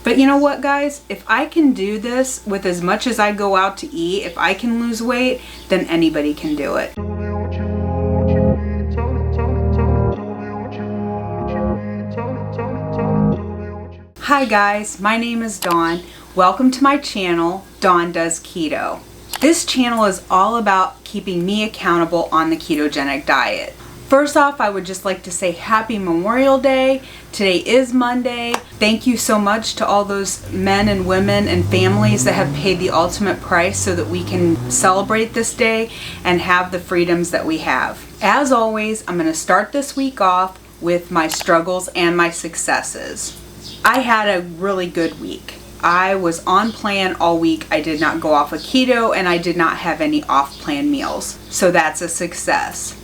But you know what, guys? If I can do this with as much as I go out to eat, if I can lose weight, then anybody can do it. Hi guys, my name is Dawn. Welcome to my channel, Dawn Does Keto. This channel is all about keeping me accountable on the ketogenic diet. First off, I would just like to say Happy Memorial Day. Today is Monday. Thank you so much to all those men and women and families that have paid the ultimate price so that we can celebrate this day and have the freedoms that we have. As always, I'm going to start this week off with my struggles and my successes. I had a really good week. I was on plan all week. I did not go off of keto and I did not have any off-plan meals. So that's a success.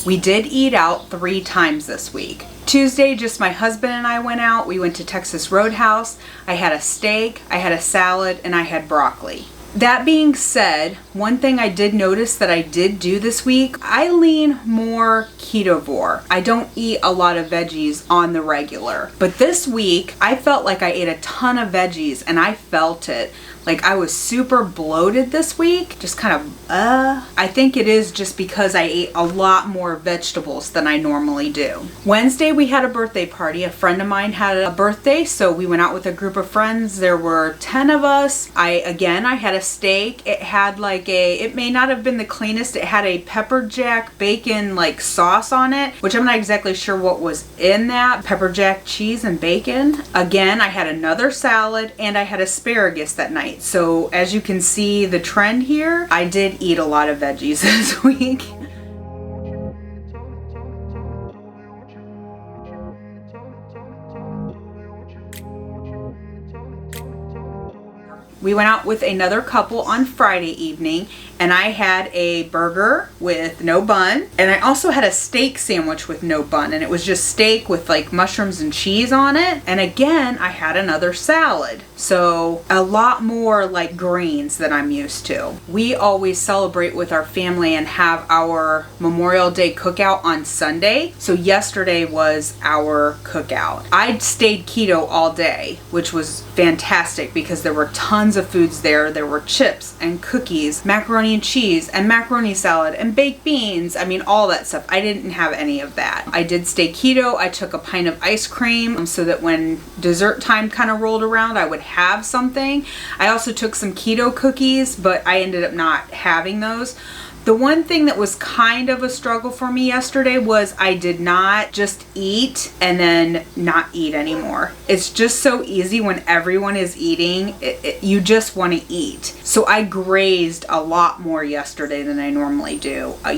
We did eat out 3 times this week. Tuesday, just my husband and I went out. We went to Texas Roadhouse. I had a steak, I had a salad, and I had broccoli. That being said, one thing I did notice that I did do this week, I lean more ketovore. I don't eat a lot of veggies on the regular. But this week, I felt like I ate a ton of veggies and I felt it. Like I was super bloated this week, just kind of, I think it is just because I ate a lot more vegetables than I normally do. Wednesday, we had a birthday party. A friend of mine had a birthday, so we went out with a group of friends. There were 10 of us. I had a steak. It had it may not have been the cleanest. It had a pepper jack bacon sauce on it, which I'm not exactly sure what was in that. Pepper jack cheese and bacon. Again, I had another salad and I had asparagus that night. So as you can see the trend here, I did eat a lot of veggies this week. We went out with another couple on Friday evening and I had a burger with no bun and I also had a steak sandwich with no bun, and it was just steak with mushrooms and cheese on it. And again, I had another salad. So a lot more greens than I'm used to. We always celebrate with our family and have our Memorial Day cookout on Sunday. So yesterday was our cookout. I stayed keto all day, which was fantastic because there were tons of foods there. There were chips and cookies, macaroni and cheese and macaroni salad and baked beans. I mean, all that stuff. I didn't have any of that. I did stay keto. I took a pint of ice cream so that when dessert time kind of rolled around, I would have something. I also took some keto cookies, but I ended up not having those. The one thing that was kind of a struggle for me yesterday was I did not just eat and then not eat anymore. It's just so easy when everyone is eating, you just want to eat. So I grazed a lot more yesterday than I normally do. I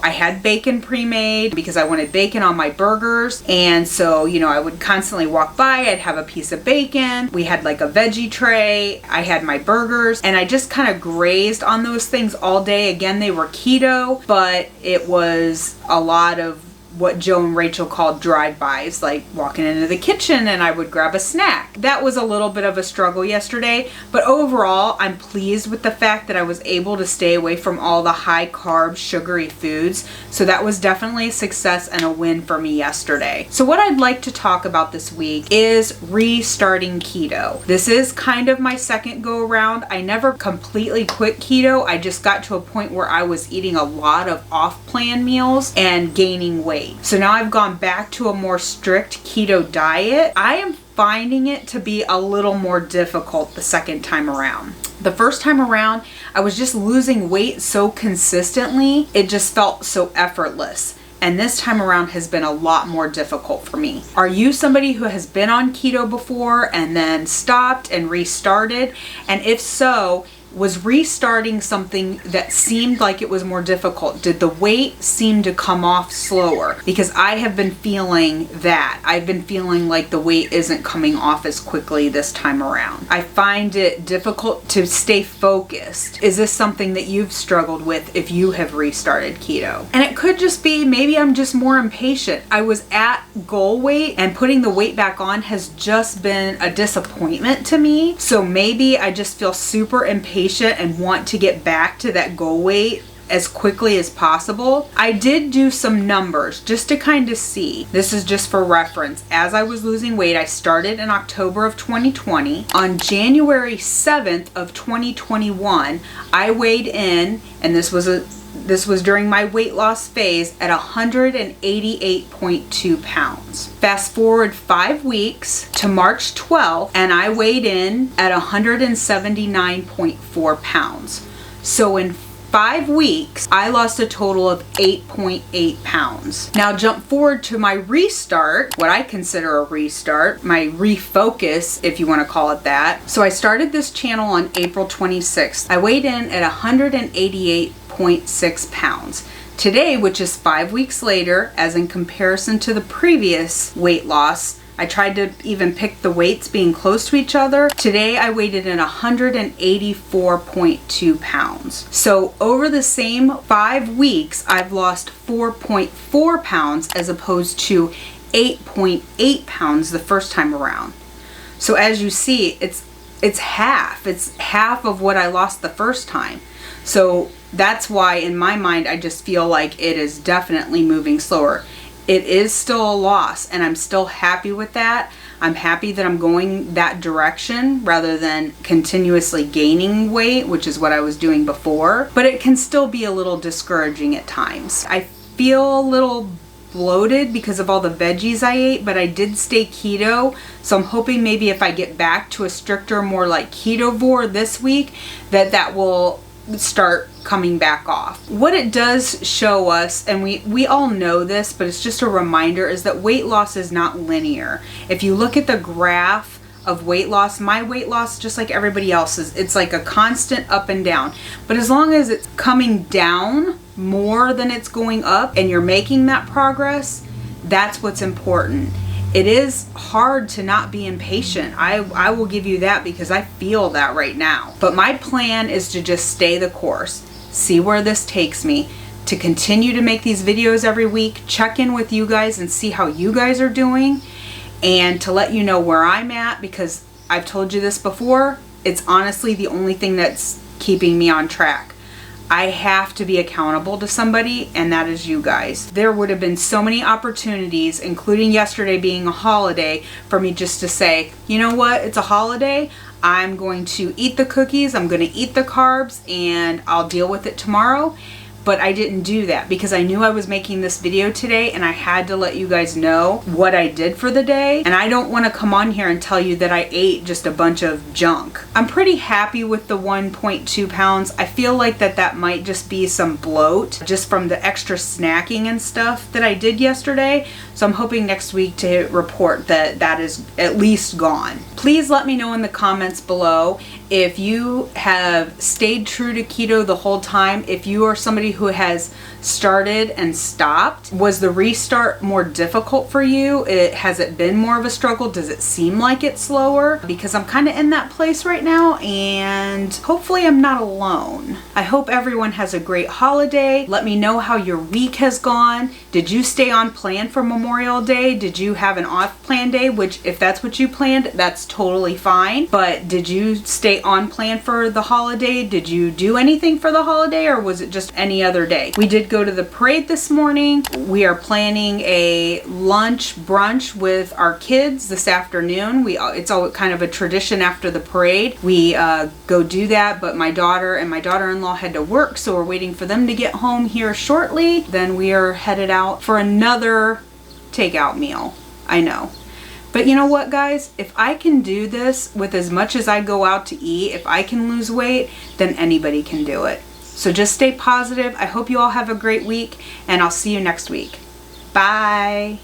had bacon pre-made because I wanted bacon on my burgers. And so, I would constantly walk by, I'd have a piece of bacon. We had a veggie tray. I had my burgers and I just kind of grazed on those things all day. Again, they were keto, but it was a lot of what Joe and Rachel called drive-bys, like walking into the kitchen and I would grab a snack. That was a little bit of a struggle yesterday, but overall I'm pleased with the fact that I was able to stay away from all the high carb sugary foods. So that was definitely a success and a win for me yesterday. So what I'd like to talk about this week is restarting keto. This is kind of my second go around. I never completely quit keto. I just got to a point where I was eating a lot of off-plan meals and gaining weight. So now I've gone back to a more strict keto diet. I am finding it to be a little more difficult the second time around. The first time around, I was just losing weight so consistently, it just felt so effortless. And this time around has been a lot more difficult for me. Are you somebody who has been on keto before and then stopped and restarted? And if so, was restarting something that seemed like it was more difficult? Did the weight seem to come off slower? Because I have been feeling that. I've been feeling like the weight isn't coming off as quickly this time around. I find it difficult to stay focused. Is this something that you've struggled with if you have restarted keto? And it could just be maybe I'm just more impatient. I was at goal weight and putting the weight back on has just been a disappointment to me. So maybe I just feel super impatient and want to get back to that goal weight as quickly as possible. I did do some numbers just to kind of see. This is just for reference. As I was losing weight, I started in October of 2020. On January 7th of 2021, I weighed in, and this was during my weight loss phase, at 188.2 pounds. Fast forward 5 weeks to March 12th, and I weighed in at 179.4 pounds. So in 5 weeks, I lost a total of 8.8 pounds. Now jump forward to my restart, what I consider a restart, my refocus, if you want to call it that. So I started this channel on April 26th. I weighed in at 188.6 pounds. Today, which is 5 weeks later, as in comparison to the previous weight loss, I tried to even pick the weights being close to each other. Today I weighed in at 184.2 pounds. So over the same 5 weeks, I've lost 4.4 pounds as opposed to 8.8 pounds the first time around. So as you see, it's half. It's half of what I lost the first time. So that's why in my mind, I just feel like it is definitely moving slower. It is still a loss, and I'm still happy with that. I'm happy that I'm going that direction rather than continuously gaining weight, which is what I was doing before. But it can still be a little discouraging at times. I feel a little bloated because of all the veggies I ate, but I did stay keto. So I'm hoping maybe if I get back to a stricter, more like ketovore this week, that will start coming back off. What it does show us, and we all know this, but it's just a reminder, is that weight loss is not linear. If you look at the graph of weight loss, my weight loss, just like everybody else's, it's like a constant up and down. But as long as it's coming down more than it's going up and you're making that progress, that's what's important. It is hard to not be impatient. I will give you that, because I feel that right now. But my plan is to just stay the course, see where this takes me, to continue to make these videos every week, check in with you guys and see how you guys are doing, and to let you know where I'm at, because I've told you this before, it's honestly the only thing that's keeping me on track. I have to be accountable to somebody, and that is you guys. There would have been so many opportunities, including yesterday being a holiday, for me just to say, you know what, it's a holiday, I'm going to eat the cookies, I'm going to eat the carbs, and I'll deal with it tomorrow. But I didn't do that because I knew I was making this video today, and I had to let you guys know what I did for the day. And I don't want to come on here and tell you that I ate just a bunch of junk. I'm pretty happy with the 1.2 pounds. I feel like that might just be some bloat just from the extra snacking and stuff that I did yesterday. So I'm hoping next week to report that is at least gone. Please let me know in the comments below if you have stayed true to keto the whole time, if you are somebody who has started and stopped. Was the restart more difficult for you? Has it been more of a struggle? Does it seem like it's slower? Because I'm kind of in that place right now, and hopefully I'm not alone. I hope everyone has a great holiday. Let me know how your week has gone. Did you stay on plan for Memorial Day? Did you have an off plan day? Which, if that's what you planned, that's totally fine. But did you stay on plan for the holiday? Did you do anything for the holiday, or was it just any other day? We did go to the parade this morning. We are planning a lunch brunch with our kids this afternoon. It's all kind of a tradition after the parade. We go do that, but my daughter and my daughter-in-law had to work, so we're waiting for them to get home here shortly. Then we are headed out for another takeout meal. I know. But you know what, guys? If I can do this with as much as I go out to eat, if I can lose weight, then anybody can do it. So just stay positive. I hope you all have a great week, and I'll see you next week. Bye.